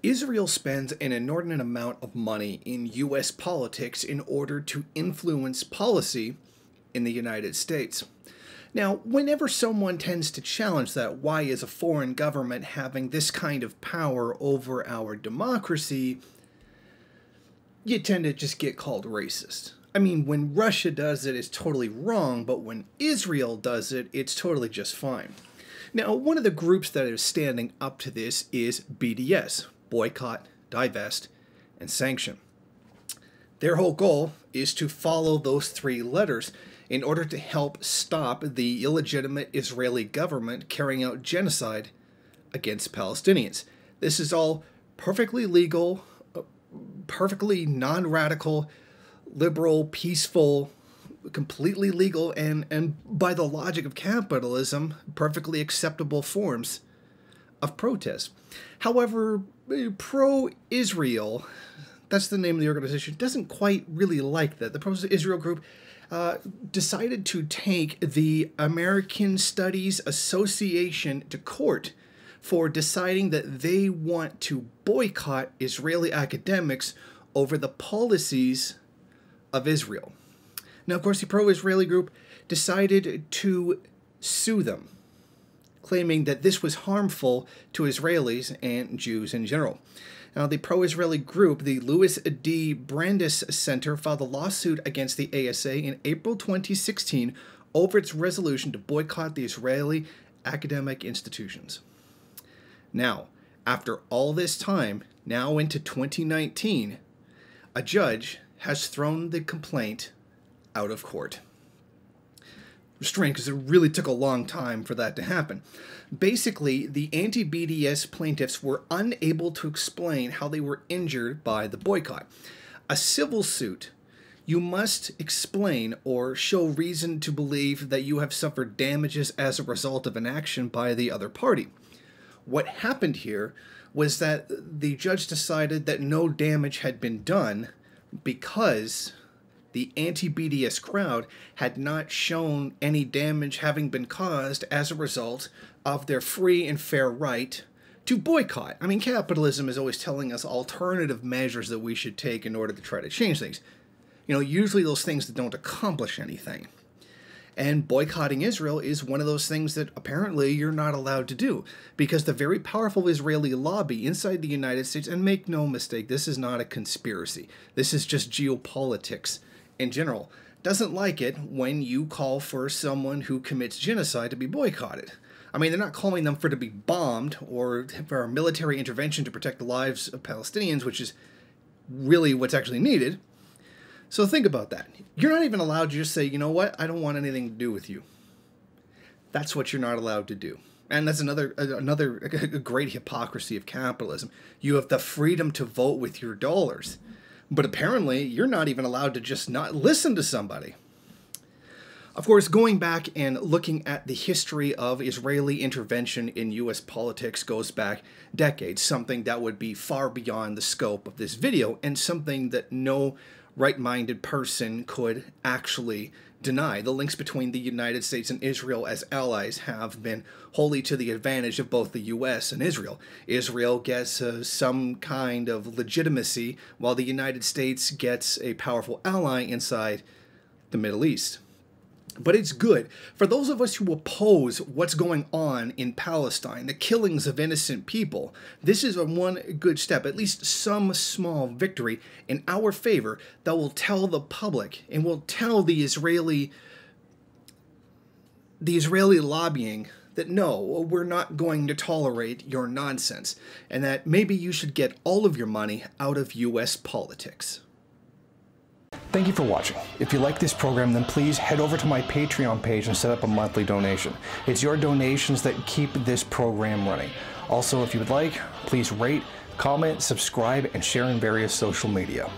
Israel spends an inordinate amount of money in U.S. politics in order to influence policy in the United States. Now, whenever someone tends to challenge that, why is a foreign government having this kind of power over our democracy, you tend to just get called racist. I mean, when Russia does it, it's totally wrong, but when Israel does it, it's totally just fine. Now, one of the groups that is standing up to this is BDS, Boycott, Divest, and Sanction. Their whole goal is to follow those three letters in order to help stop the illegitimate Israeli government carrying out genocide against Palestinians. This is all perfectly legal, perfectly non-radical, liberal, peaceful, completely legal, and by the logic of capitalism, perfectly acceptable forms of protest. However, pro-Israel, that's the name of the organization, doesn't quite really like that. The pro-Israel group decided to take the American Studies Association to court for deciding that they want to boycott Israeli academics over the policies of Israel. Now, of course, the pro-Israeli group decided to sue them, claiming that this was harmful to Israelis and Jews in general. Now, the pro-Israeli group, the Louis D. Brandeis Center, filed a lawsuit against the ASA in April 2016 over its resolution to boycott the Israeli academic institutions. Now, after all this time, now into 2019, a judge has thrown the complaint out of court. Strange, because it really took a long time for that to happen. Basically, the anti-BDS plaintiffs were unable to explain how they were injured by the boycott. A civil suit, you must explain or show reason to believe that you have suffered damages as a result of an action by the other party. What happened here was that the judge decided that no damage had been done because the anti-BDS crowd had not shown any damage having been caused as a result of their free and fair right to boycott. I mean, capitalism is always telling us alternative measures that we should take in order to try to change things. You know, usually those things that don't accomplish anything. And boycotting Israel is one of those things that apparently you're not allowed to do, because the very powerful Israeli lobby inside the United States, and make no mistake, this is not a conspiracy. This is just geopolitics in general, doesn't like it when you call for someone who commits genocide to be boycotted. I mean, they're not calling them for to be bombed or for a military intervention to protect the lives of Palestinians, which is really what's actually needed. So think about that. You're not even allowed to just say, you know what, I don't want anything to do with you. That's what you're not allowed to do. And that's another great hypocrisy of capitalism. You have the freedom to vote with your dollars. But apparently, you're not even allowed to just not listen to somebody. Of course, going back and looking at the history of Israeli intervention in U.S. politics goes back decades, something that would be far beyond the scope of this video, and something that no right-minded person could actually deny. The links between the United States and Israel as allies have been wholly to the advantage of both the U.S. and Israel. Israel gets some kind of legitimacy, while the United States gets a powerful ally inside the Middle East. But it's good. For those of us who oppose what's going on in Palestine, the killings of innocent people, this is one good step, at least some small victory in our favor that will tell the public and will tell the Israeli lobbying that no, we're not going to tolerate your nonsense, and that maybe you should get all of your money out of U.S. politics. Thank you for watching. If you like this program, then please head over to my Patreon page and set up a monthly donation. It's your donations that keep this program running. Also, if you would like, please rate, comment, subscribe, and share in various social media.